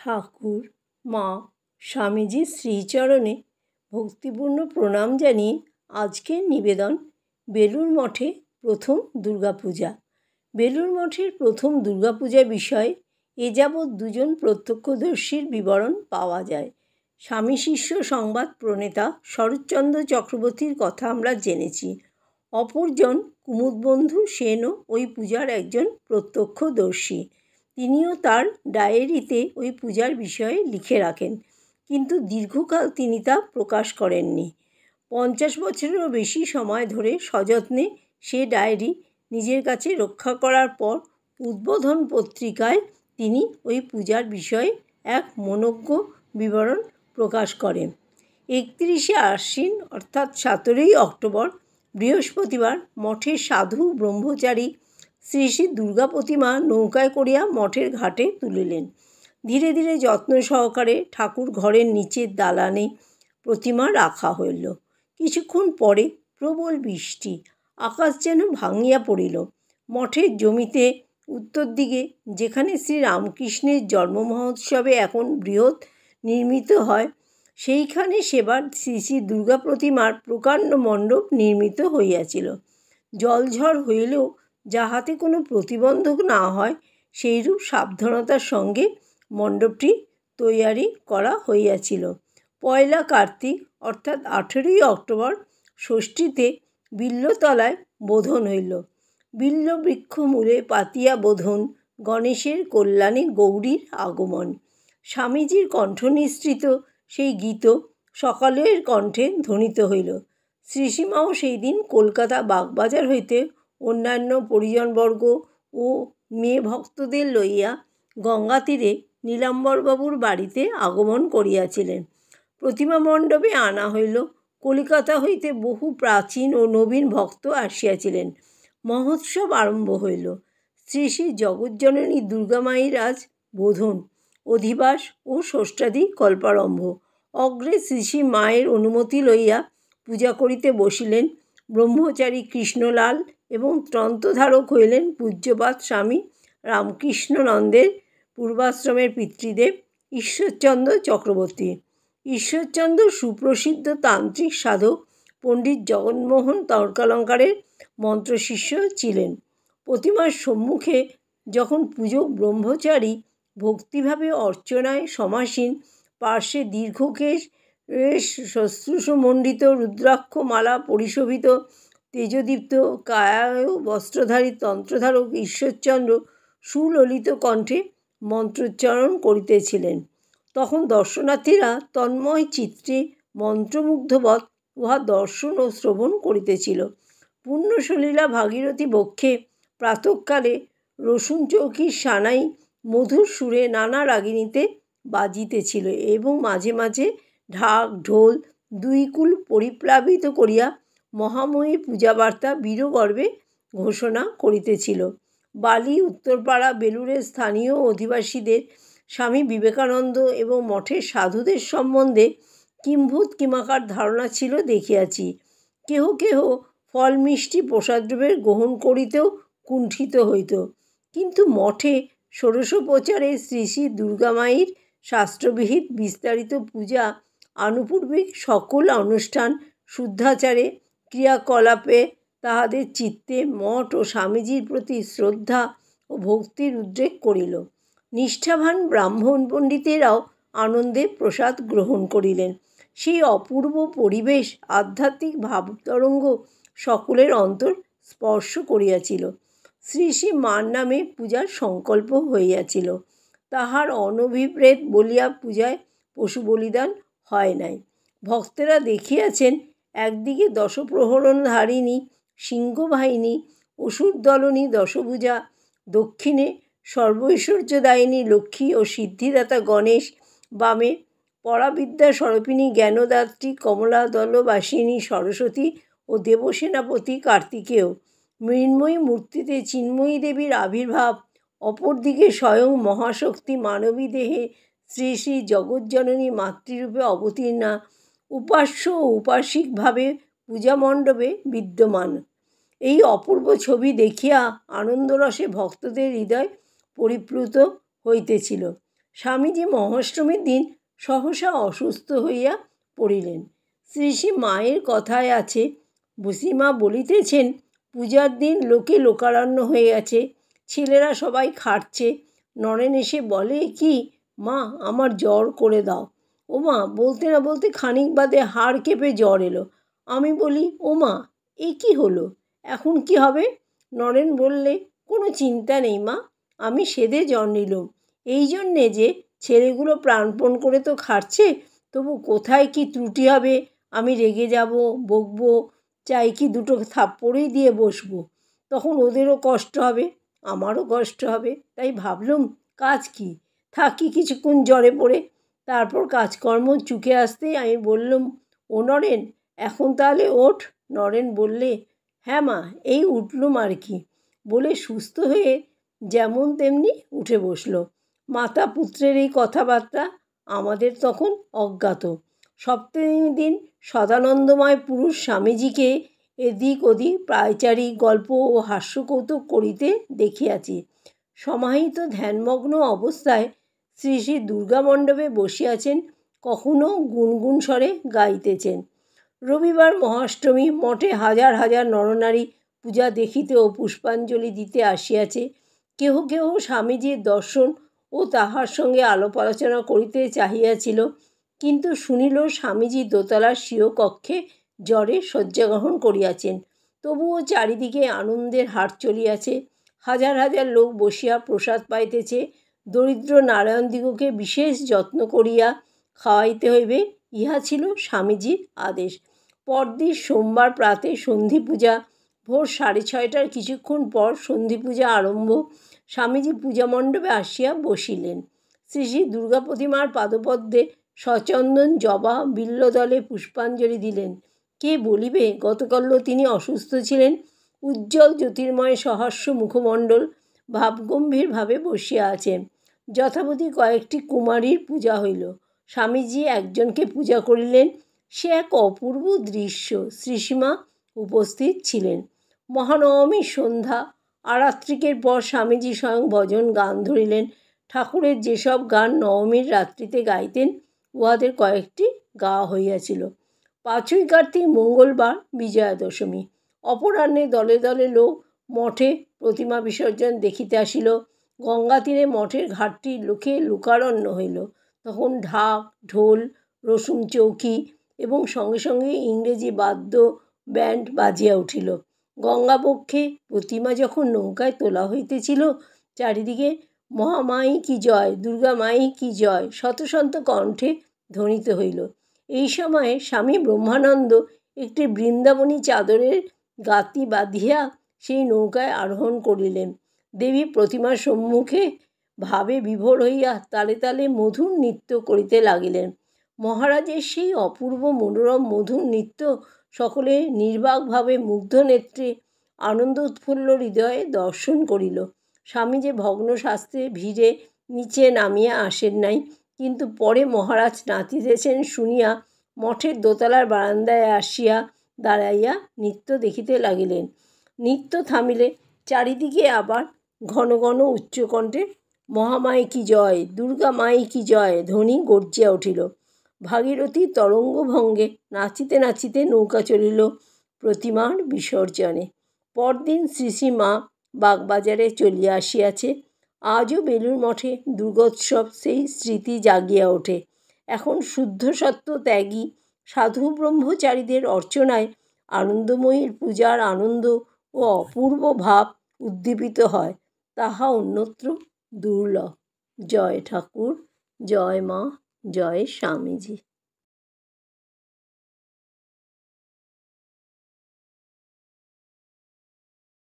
ঠাকুর মা স্বামীজির শ্রীচরণে ভক্তিপূর্ণ প্রণাম জানিয়ে আজকের নিবেদন বেলুড় মঠে প্রথম দুর্গাপূজা। বেলুড় মঠের প্রথম দুর্গাপূজা বিষয়ে এ যাবৎ দুজন প্রত্যক্ষদর্শীর বিবরণ পাওয়া যায়। স্বামী শিষ্য সংবাদ প্রণেতা শরৎচন্দ্র চক্রবর্তীর কথা আমরা জেনেছি। অপরজন কুমুদবন্ধু সেনও ওই পূজার একজন প্রত্যক্ষদর্শী। তিনিও তার ডায়েরিতে ওই পূজার বিষয়ে লিখে রাখেন, কিন্তু দীর্ঘকাল তিনি তা প্রকাশ করেননি। 50 বছরেরও বেশি সময় ধরে সযত্নে সে ডায়েরি নিজের কাছে রক্ষা করার পর উদ্বোধন পত্রিকায় তিনি ওই পূজার বিষয়ে এক মনোজ্ঞ বিবরণ প্রকাশ করেন। 31শে আশ্বিন অর্থাৎ 17ই অক্টোবর বৃহস্পতিবার মঠের সাধু ব্রহ্মচারী শ্রী শ্রী দুর্গা প্রতিমা নৌকায় করিয়া মঠের ঘাটে তুলিলেন। ধীরে ধীরে যত্ন সহকারে ঠাকুর ঘরের নিচের দালানে প্রতিমা রাখা হইল। কিছুক্ষণ পরে প্রবল বৃষ্টি, আকাশ যেন ভাঙিয়া পড়িল। মঠের জমিতে উত্তর দিকে, যেখানে শ্রী রামকৃষ্ণের জন্ম মহোৎসবে এখন বৃহৎ নির্মিত হয়, সেইখানে সেবার শ্রী শ্রী দুর্গা প্রতিমার প্রকাণ্ড মণ্ডপ নির্মিত হইয়াছিল। জলঝড় হইলেও যাহাতে কোনো প্রতিবন্ধক না হয় সেইরূপ সাবধানতার সঙ্গে মণ্ডপটি তৈয়ারি করা হইয়াছিল। পয়লা কার্তিক অর্থাৎ 18ই অক্টোবর ষষ্ঠীতে বিল্বতলায় বোধন হইল। বিল্ব বৃক্ষমূলে পাতিয়া বোধন, গণেশের কল্যাণে গৌরীর আগমন। স্বামীজির কণ্ঠনিঃসৃত সেই গীত সকালের কণ্ঠে ধ্বনিত হইল। শ্রীসীমাও সেই দিন কলকাতা বাগবাজার হইতে অন্যান্য পরিজনবর্গ ও মেয়ে ভক্তদের লইয়া গঙ্গা তীরে নীলাম্বরবাবুর বাড়িতে আগমন করিয়াছিলেন। প্রতিমা মণ্ডপে আনা হইল। কলিকাতা হইতে বহু প্রাচীন ও নবীন ভক্ত আসিয়াছিলেন। মহোৎসব আরম্ভ হইল। শ্রী শ্রী জগজ্জননী দুর্গামায়ের আজ বোধন, অধিবাস ও ষষ্ঠাদি কল্পারম্ভ। অগ্রে শ্রী শ্রী মায়ের অনুমতি লইয়া পূজা করিতে বসিলেন ব্রহ্মচারী কৃষ্ণলাল এবং তন্ত্রধারক হইলেন পূজ্যপাদ স্বামী রামকৃষ্ণনন্দের পূর্বাশ্রমের পিতৃদেব ঈশ্বরচন্দ্র চক্রবর্তী। ঈশ্বরচন্দ্র সুপ্রসিদ্ধ তান্ত্রিক সাধক পণ্ডিত জগন্মোহন তর্কালঙ্কারের মন্ত্রশিষ্য ছিলেন। প্রতিমার সম্মুখে যখন পূজক ব্রহ্মচারী ভক্তিভাবে অর্চনায় সমাসীন, পার্শ্বে দীর্ঘকেশ শুশ্রূষমণ্ডিত রুদ্রাক্ষ মালা পরিশোভিত তেজদীপ্ত কায়ায় বস্ত্রধারী তন্ত্রধারক ঈশ্বরচন্দ্র সুললিত কণ্ঠে মন্ত্রোচ্চারণ করিতেছিলেন, তখন দর্শনার্থীরা তন্ময় চিত্তে মন্ত্রমুগ্ধবৎ উহা দর্শন ও শ্রবণ করিতেছিল। পুণ্যসলীলা ভাগীরথী বক্ষে প্রাতঃকালে রসুন চৌকির সানাই মধুর সুরে নানা রাগিণীতে বাজিতেছিল এবং মাঝে মাঝে ঢাক ঢোল দুই কুল পরিপ্লাবিত করিয়া মহাময়ীর পূজাবার্তা বীরগর্বে ঘোষণা করিতেছিল। বালি উত্তরপাড়া বেলুড়ের স্থানীয় অধিবাসীদের স্বামী বিবেকানন্দ এবং মঠের সাধুদের সম্বন্ধে কিম্ভূত কিমাকার ধারণা ছিল দেখিয়াছি। কেহ কেহ ফল মিষ্টি প্রসাদদ্রব্যের গ্রহণ করিতেও কুণ্ঠিত হইত, কিন্তু মঠে ষোড়শোপচারে শ্রী শ্রী দুর্গামায়ের শাস্ত্রবিহিত বিস্তারিত পূজা আনুপূর্বিক সকল অনুষ্ঠান শুদ্ধাচারে ক্রিয়াকলাপে তাহাদের চিত্তে মঠ ও স্বামীজির প্রতি শ্রদ্ধা ও ভক্তির উদ্রেক করিল। নিষ্ঠাবান ব্রাহ্মণ পণ্ডিতেরাও আনন্দে প্রসাদ গ্রহণ করিলেন। সেই অপূর্ব পরিবেশ, আধ্যাত্মিক ভাবতরঙ্গ সকলের অন্তর স্পর্শ করিয়াছিল। শ্রী শ্রী মার নামে পূজার সংকল্প হইয়াছিল। তাহার অনভিপ্রেত বলিয়া পূজায় পশু বলিদান হয় নাই। ভক্তেরা দেখিয়াছেন, একদিকে দশপ্রহরণধারিণী সিংহবাহিনী অসুরদলনী দশভুজা, দক্ষিণে সর্বৈশ্বর্যদায়িনী লক্ষ্মী ও সিদ্ধিদাতা গণেশ, বামে পরাবিদ্যা স্বরূপিণী জ্ঞানদাত্রী কমলাদলবাসিনী সরস্বতী ও দেবসেনাপতি কার্তিকেয়। মৃন্ময়ী মূর্তিতে চিন্ময়ী দেবীর আবির্ভাব। অপরদিকে স্বয়ং মহাশক্তি মানবী দেহে শ্রী শ্রী জগজ্জননী মাতৃরূপে অবতীর্ণা, উপাস্য ও উপাসিকভাবে পূজামণ্ডপে বিদ্যমান। এই অপূর্ব ছবি দেখিয়া আনন্দরসে ভক্তদের হৃদয় পরিপ্লুত হইতেছিল। স্বামীজি মহাষ্টমীর দিন সহসা অসুস্থ হইয়া পড়িলেন। শ্রী শ্রী মায়ের কথায় আছে, বুসিমা বলিতেছেন, পূজার দিন লোকে লোকারণ্য হয়ে গেছে, ছেলেরা সবাই খাটছে। নরেন এসে বলে কি, মা আমার জ্বর করে দাও। ও মা বলতে না বলতে খানিক বাদে হাড় কেঁপে জ্বর এলো। আমি বলি, ও মা এ কী হলো, এখন কি হবে? নরেন বললে, কোনো চিন্তা নেই মা, আমি সেধে জ্বর নিলুম। এই জন্যে যে ছেলেগুলো প্রাণপণ করে তো খাটছে, তবু কোথায় কি ত্রুটি হবে, আমি রেগে যাব, বকবো, চাই কি দুটো থাপ্পড়ই দিয়ে বসবো। তখন ওদেরও কষ্ট হবে, আমারও কষ্ট হবে। তাই ভাবলুম কাজ কি, থাকি কিছুক্ষণ জ্বরে পড়ে, তারপর কাজকর্ম চুকে আসতেই আমি বললুম, ও নরেন এখন তাহলে ওঠ। নরেন বললে, হ্যাঁ মা এই উঠলুম আর কি, বলে সুস্থ হয়ে যেমন তেমনি উঠে বসল। মাতা পুত্রের এই কথাবার্তা আমাদের তখন অজ্ঞাত। সপ্তমী দিন সদানন্দময় পুরুষ স্বামীজিকে এদিক ওদিক প্রায়চারী গল্প ও হাস্যকৌতুক করিতে দেখিয়াছি। সমাহিত ধ্যানমগ্ন অবস্থায় শ্রী শ্রী দুর্গা মণ্ডপে বসিয়াছেন, কখনো গুনগুন স্বরে গাইতেছেন। রবিবার মহাষ্টমী, মঠে হাজার হাজার নরনারী পূজা দেখিতে ও পুষ্পাঞ্জলি দিতে আসিয়াছে। কেহ কেহ স্বামীজির দর্শন ও তাহার সঙ্গে আলাপ আলোচনা করিতে চাহিয়াছিল, কিন্তু শুনিল স্বামীজি দোতলার স্বীয় কক্ষে জ্বরে শয্যা গ্রহণ করিয়াছেন। তবুও চারিদিকে আনন্দের হাট চলিয়াছে। হাজার হাজার লোক বসিয়া প্রসাদ পাইতেছে। দরিদ্র নারায়ণদিগকে বিশেষ যত্ন করিয়া খাওয়াইতে হইবে, ইহা ছিল স্বামীজির আদেশ। পরদিন সোমবার প্রাতে সন্ধি পূজা। ভোর 6:30টার কিছুক্ষণ পর সন্ধি পূজা আরম্ভ। স্বামীজি পূজা মণ্ডপে আসিয়া বসিলেন। শ্রী শ্রী দুর্গা প্রতিমার পাদপদ্মে সচন্দন জবা বিল্বদলে পুষ্পাঞ্জলি দিলেন। কে বলিবে গতকালও তিনি অসুস্থ ছিলেন। উজ্জ্বল জ্যোতির্ময় সহাস্য মুখমণ্ডল ভাবগম্ভীরভাবে বসিয়া আছেন। যথাবধি কয়েকটি কুমারীর পূজা হইল। স্বামীজি একজনকে পূজা করিলেন। সে এক অপূর্ব দৃশ্য। শ্রীসীমা উপস্থিত ছিলেন। মহানবমীর সন্ধ্যা। আরাত্রিকের পর স্বামীজি স্বয়ং ভজন গান ধরিলেন। ঠাকুরের যেসব গান নবমীর রাত্রিতে গাইতেন, উহাদের কয়েকটি গাওয়া হইয়াছিল। 5ই কার্তিক মঙ্গলবার, বিজয়া দশমী। অপরাহ্নে দলে দলে লোক মঠে প্রতিমা বিসর্জন দেখিতে আসিল। গঙ্গা তীরে মঠের ঘাটটি লোকে লোকারণ্য হইল। তখন ঢাক, ঢোল, রসুম চৌকি এবং সঙ্গে সঙ্গে ইংরেজি বাদ্য ব্যান্ড বাজিয়া উঠিল। গঙ্গাবক্ষে প্রতিমা যখন নৌকায় তোলা হইতেছিল, চারিদিকে মহামায়ী কি জয়, দুর্গা মায়ী কি জয় শত শত কণ্ঠে ধ্বনিত হইল। এই সময়ে স্বামী ব্রহ্মানন্দ একটি বৃন্দাবনী চাদরের গাতি বাঁধিয়া সেই নৌকায় আরোহণ করিলেন। দেবী প্রতিমার সম্মুখে ভাবে বিভোর হইয়া তালে তালে মধুর নৃত্য করিতে লাগিলেন। মহারাজের সেই অপূর্ব মনোরম মধুর নৃত্য সকলে নির্বাকভাবে মুগ্ধ নেত্রে আনন্দ উৎফুল্ল হৃদয়ে দর্শন করিল। স্বামী যে ভগ্ন স্বাস্থ্যে ভিড়ে নিচে নামিয়া আসেন নাই, কিন্তু পরে মহারাজ নাচিতেছেন শুনিয়া মঠের দোতলার বারান্দায় আসিয়া দাঁড়াইয়া নৃত্য দেখিতে লাগিলেন। নৃত্য থামিলে চারিদিকে আবার ঘন ঘন উচ্চকণ্ঠে মহামায়ী কি জয়, দুর্গা মায়ী কি জয় ধ্বনি গর্জিয়া উঠিল। ভাগীরথী তরঙ্গভঙ্গে নাচিতে নাচিতে নৌকা চলিল প্রতিমার বিসর্জনে। পরদিন শ্রী শ্রী মা বাগবাজারে চলিয়া আসিয়াছে। আজও বেলুড় মঠে দুর্গোৎসব সেই স্মৃতি জাগিয়া ওঠে। এখন শুদ্ধ সত্য ত্যাগী সাধু ব্রহ্মচারীদের অর্চনায় আনন্দময়ীর পূজার আনন্দ ও অপূর্ব ভাব উদ্দীপিত হয়, তাহা অন্যত্র দুর্লভ। জয় ঠাকুর, জয় মা, জয় স্বামীজি।